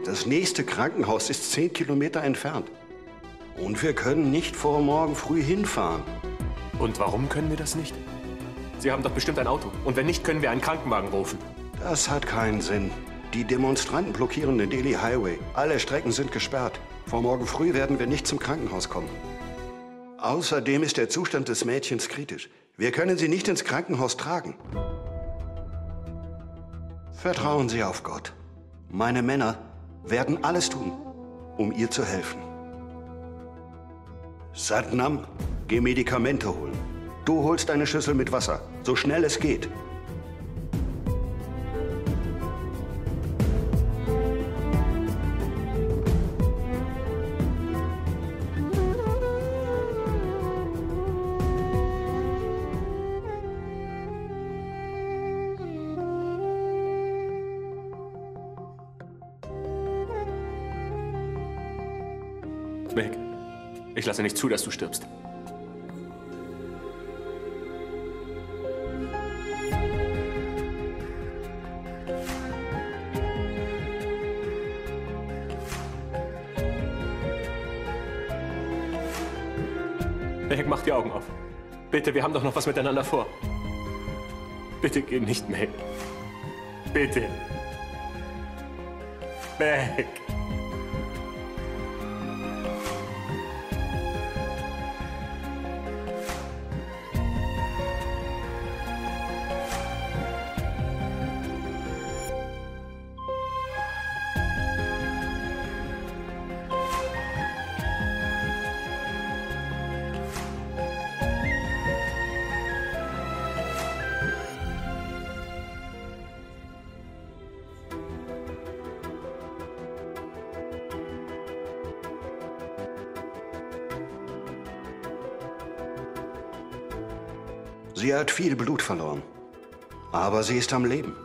Das nächste Krankenhaus ist 10 Kilometer entfernt. Und wir können nicht vor morgen früh hinfahren. Und warum können wir das nicht? Sie haben doch bestimmt ein Auto. Und wenn nicht, können wir einen Krankenwagen rufen. Das hat keinen Sinn. Die Demonstranten blockieren den Delhi Highway. Alle Strecken sind gesperrt. Vor morgen früh werden wir nicht zum Krankenhaus kommen. Außerdem ist der Zustand des Mädchens kritisch. Wir können sie nicht ins Krankenhaus tragen. Vertrauen Sie auf Gott. Meine Männer werden alles tun, um ihr zu helfen. Satnam, geh Medikamente holen. Du holst eine Schüssel mit Wasser, so schnell es geht. Meg, ich lasse nicht zu, dass du stirbst. Meg, mach die Augen auf. Bitte, wir haben doch noch was miteinander vor. Bitte geh nicht, Meg. Bitte. Meg. Sie hat viel Blut verloren, aber sie ist am Leben.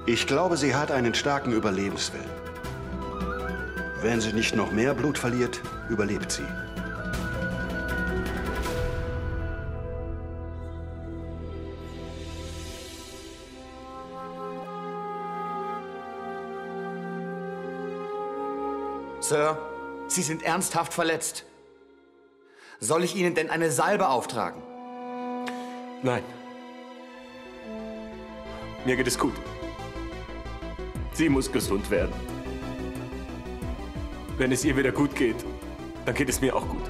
Ich glaube, sie hat einen starken Überlebenswillen. Wenn sie nicht noch mehr Blut verliert, überlebt sie. Sir, Sie sind ernsthaft verletzt. Soll ich Ihnen denn eine Salbe auftragen? Nein. Mir geht es gut. Sie muss gesund werden. Wenn es ihr wieder gut geht, dann geht es mir auch gut.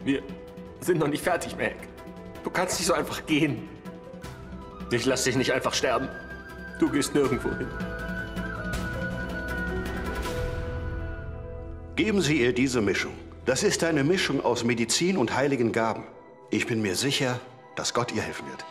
Wir sind noch nicht fertig, Meg. Du kannst nicht so einfach gehen. Ich lass dich nicht einfach sterben. Du gehst nirgendwo hin. Geben Sie ihr diese Mischung. Das ist eine Mischung aus Medizin und heiligen Gaben. Ich bin mir sicher, dass Gott ihr helfen wird.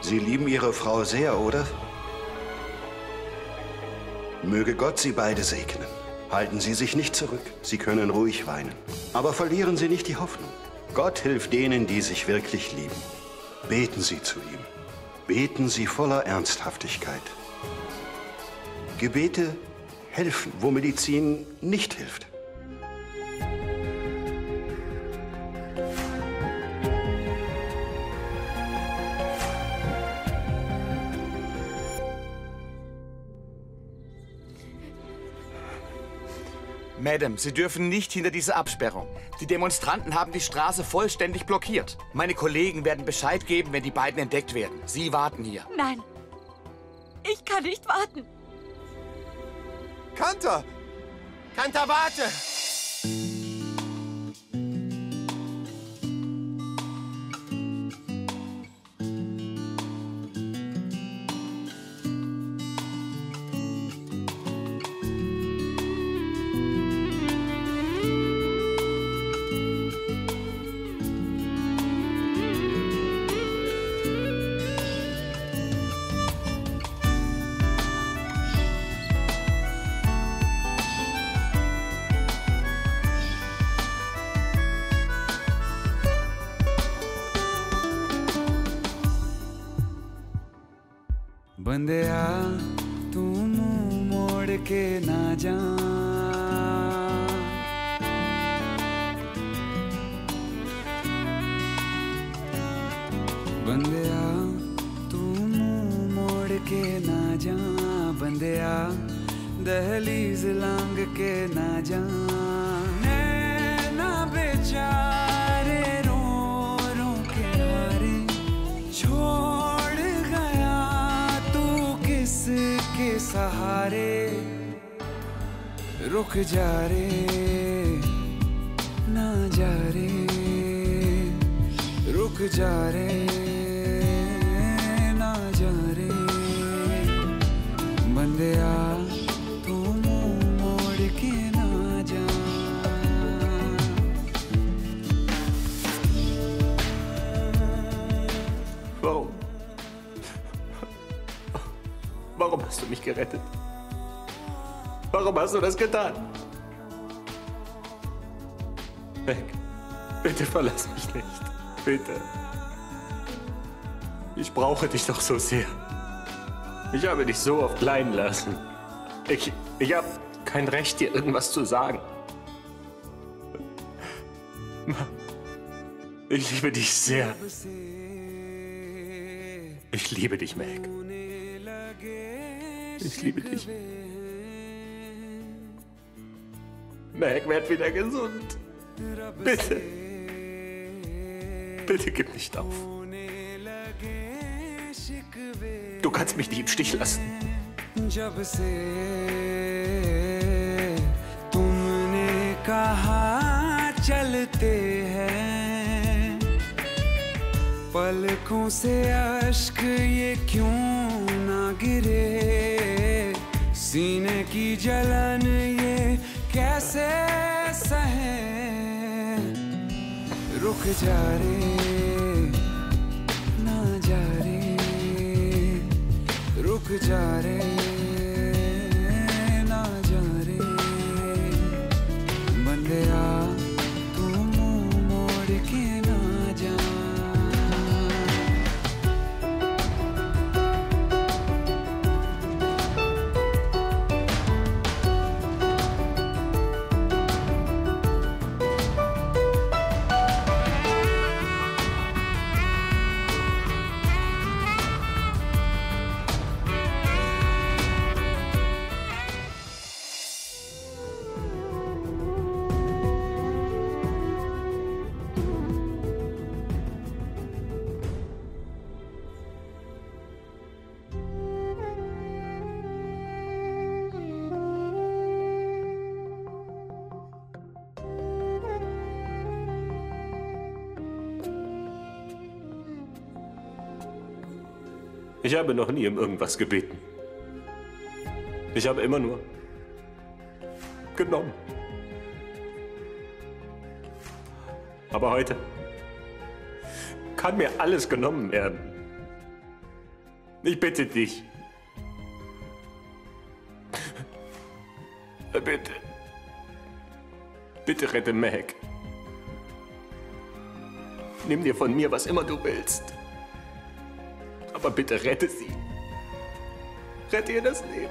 Sie lieben Ihre Frau sehr, oder? Möge Gott Sie beide segnen. Halten Sie sich nicht zurück. Sie können ruhig weinen. Aber verlieren Sie nicht die Hoffnung. Gott hilft denen, die sich wirklich lieben. Beten Sie zu ihm. Beten Sie voller Ernsthaftigkeit. Gebete helfen, wo Medizin nicht hilft. Madame, Sie dürfen nicht hinter diese Absperrung. Die Demonstranten haben die Straße vollständig blockiert. Meine Kollegen werden Bescheid geben, wenn die beiden entdeckt werden. Sie warten hier. Nein, ich kann nicht warten. Kanter! Kanter, warte! बंदिया तू मुंह मोड़ के ना जा बंदिया तू मुंह मोड़ के ना जा बंदिया दहलीज लांग के ना जा नैना बेचारे रो रो के हारे छोड़ गया तू किसके सहारे रुक जा रे ना जा रे रुक जा रे ना जा रे बंदिया तू मुंह मोड़ के ना जा Warum hast du mich gerettet? Warum hast du das getan? Meg, bitte verlass mich nicht. Bitte. Ich brauche dich doch so sehr. Ich habe dich so oft leiden lassen. Ich habe kein Recht, dir irgendwas zu sagen. Ich liebe dich sehr. Ich liebe dich, Meg. Ich liebe dich. Meg, werd wieder gesund. Bitte. Bitte gib nicht auf. Du kannst mich nicht im Stich lassen. जब से तुमने कहा चलते हैं पलकों से अश्क ये क्यों ना गिरे सीने की जलन ये कैसे सहे रुक जा रे ना जा रे रुक जा रे ना जा रे बंदिया तू मुंह मोड़ के ना जा Ich habe noch nie um irgendwas gebeten. Ich habe immer nur genommen. Aber heute kann mir alles genommen werden. Ich bitte dich. Bitte. Bitte rette Meg. Nimm dir von mir, was immer du willst. Aber bitte rette sie. Rette ihr das Leben.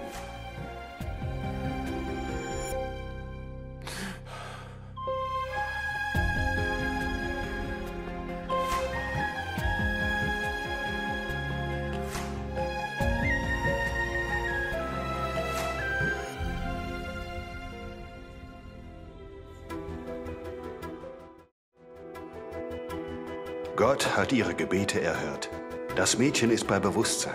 Gott hat ihre Gebete erhört. Das Mädchen ist bei Bewusstsein.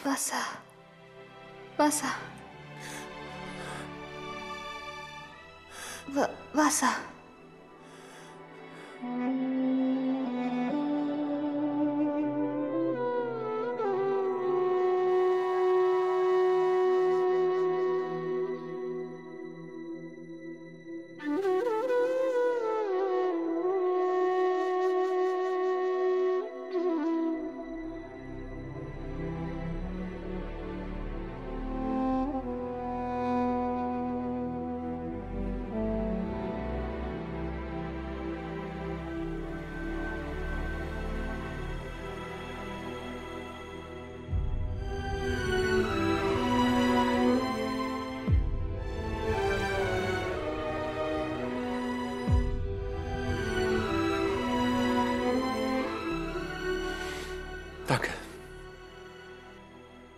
Wasser. Wasser. Wasser. Danke.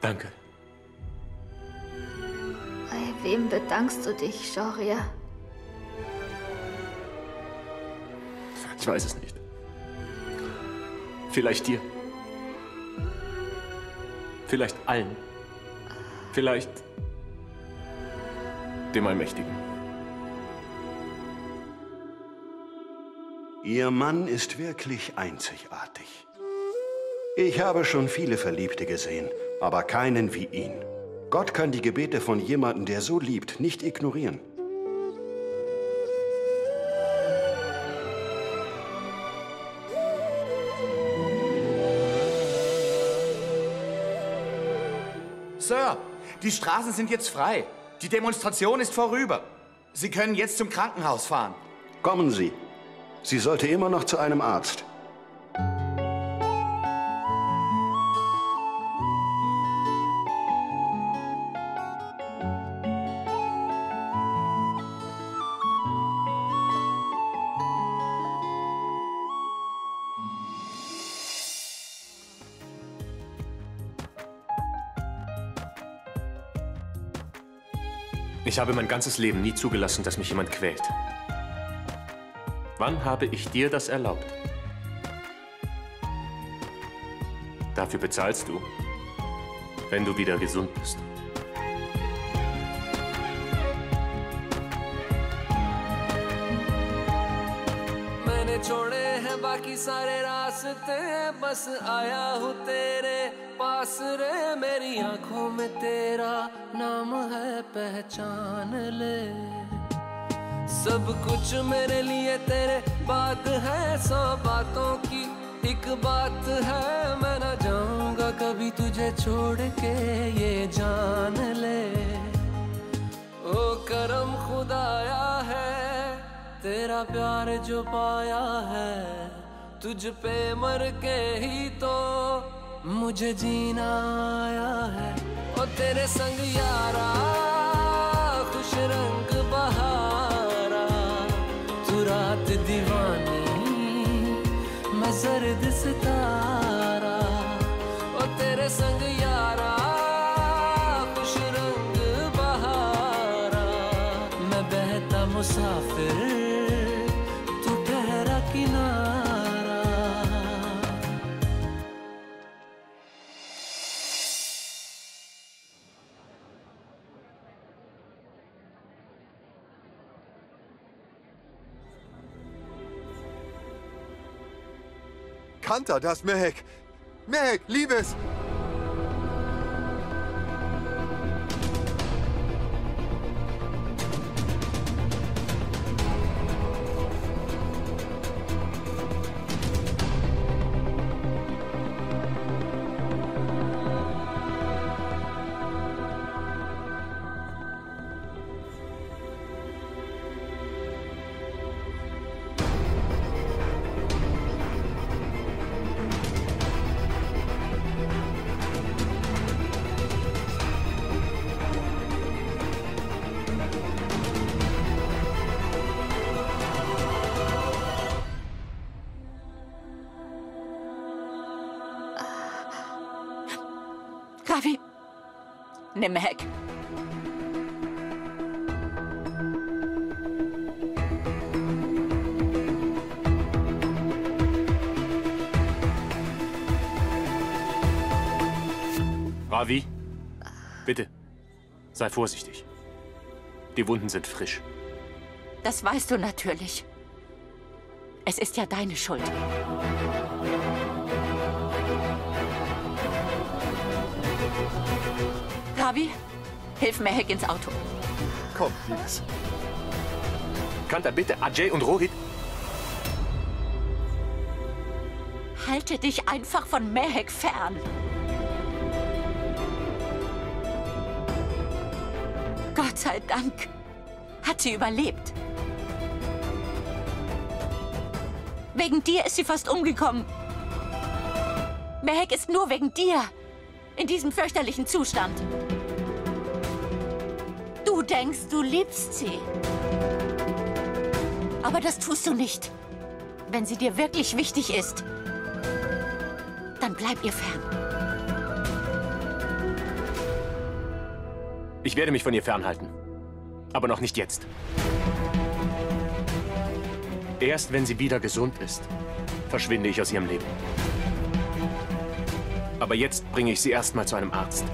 Danke. Bei wem bedankst du dich, Shaurya? Ich weiß es nicht. Vielleicht dir. Vielleicht allen. Vielleicht dem Allmächtigen. Ihr Mann ist wirklich einzigartig. Ich habe schon viele Verliebte gesehen, aber keinen wie ihn. Gott kann die Gebete von jemandem, der so liebt, nicht ignorieren. Sir, die Straßen sind jetzt frei. Die Demonstration ist vorüber. Sie können jetzt zum Krankenhaus fahren. Kommen Sie. Sie sollte immer noch zu einem Arzt. Ich habe mein ganzes Leben nie zugelassen, dass mich jemand quält. Wann habe ich dir das erlaubt? Dafür bezahlst du, wenn du wieder gesund bist. मैंने छोड़े हैं बाकी सारे रास्ते, बस आया हूँ तेरे पास रे, मेरी आंखों में तेरा नाम है, पहचान ले। सब कुछ मेरे लिए तेरे बात है, 100 बातों की एक बात है, मैं ना जाऊंगा कभी तुझे छोड़ के, ये जान ले। ओ करम खुदाया है, तेरा प्यार जो पाया है, तुझ पे मर के ही तो मुझे जीना आया है। ओ तेरे संग यारा खुश रंग बहारा, तू रात दीवानी मैं जर्द सितारा। ओ तेरे संग यारा खुश रंग बहारा, मैं बहता मुसाफिर तू ठहरा किनारा। Kanta, das Mehek! Mehek, Liebes! Ravi, nimm Mehek. Ravi, bitte, sei vorsichtig. Die Wunden sind frisch. Das weißt du natürlich. Es ist ja deine Schuld. Ravi, hilf Mehek ins Auto. Komm, Liebes. Kanta, bitte, Ajay und Rohit. Halte dich einfach von Mehek fern. Gott sei Dank hat sie überlebt. Wegen dir ist sie fast umgekommen. Mehek ist nur wegen dir in diesem fürchterlichen Zustand. Du denkst, du liebst sie. Aber das tust du nicht. Wenn sie dir wirklich wichtig ist, dann bleib ihr fern. Ich werde mich von ihr fernhalten. Aber noch nicht jetzt. Erst wenn sie wieder gesund ist, verschwinde ich aus ihrem Leben. Aber jetzt bringe ich sie erstmal zu einem Arzt.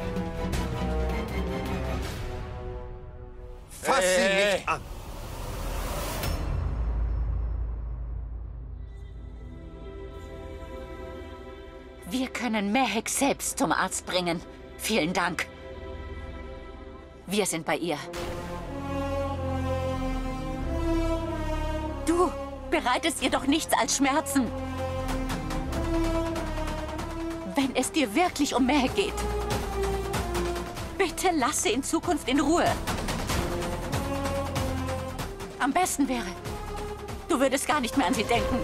Fass sie nicht an! Wir können Mehek selbst zum Arzt bringen. Vielen Dank. Wir sind bei ihr. Du bereitest ihr doch nichts als Schmerzen. Wenn es dir wirklich um Mehek geht, bitte lass sie in Zukunft in Ruhe. Am besten wäre, du würdest gar nicht mehr an sie denken.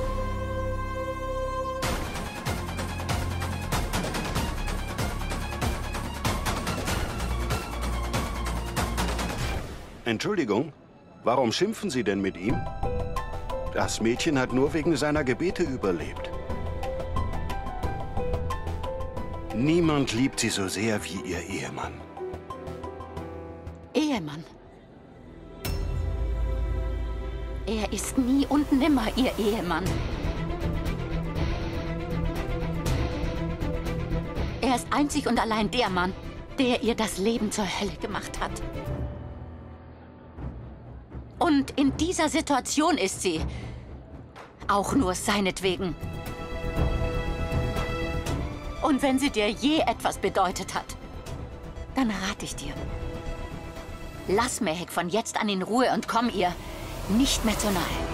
Entschuldigung, warum schimpfen Sie denn mit ihm? Das Mädchen hat nur wegen seiner Gebete überlebt. Niemand liebt sie so sehr wie ihr Ehemann. Ehemann? Er ist nie und nimmer ihr Ehemann. Er ist einzig und allein der Mann, der ihr das Leben zur Hölle gemacht hat. Und in dieser Situation ist sie. Auch nur seinetwegen. Und wenn sie dir je etwas bedeutet hat, dann rate ich dir. Lass Mehek von jetzt an in Ruhe und komm ihr nicht mehr zu nahe.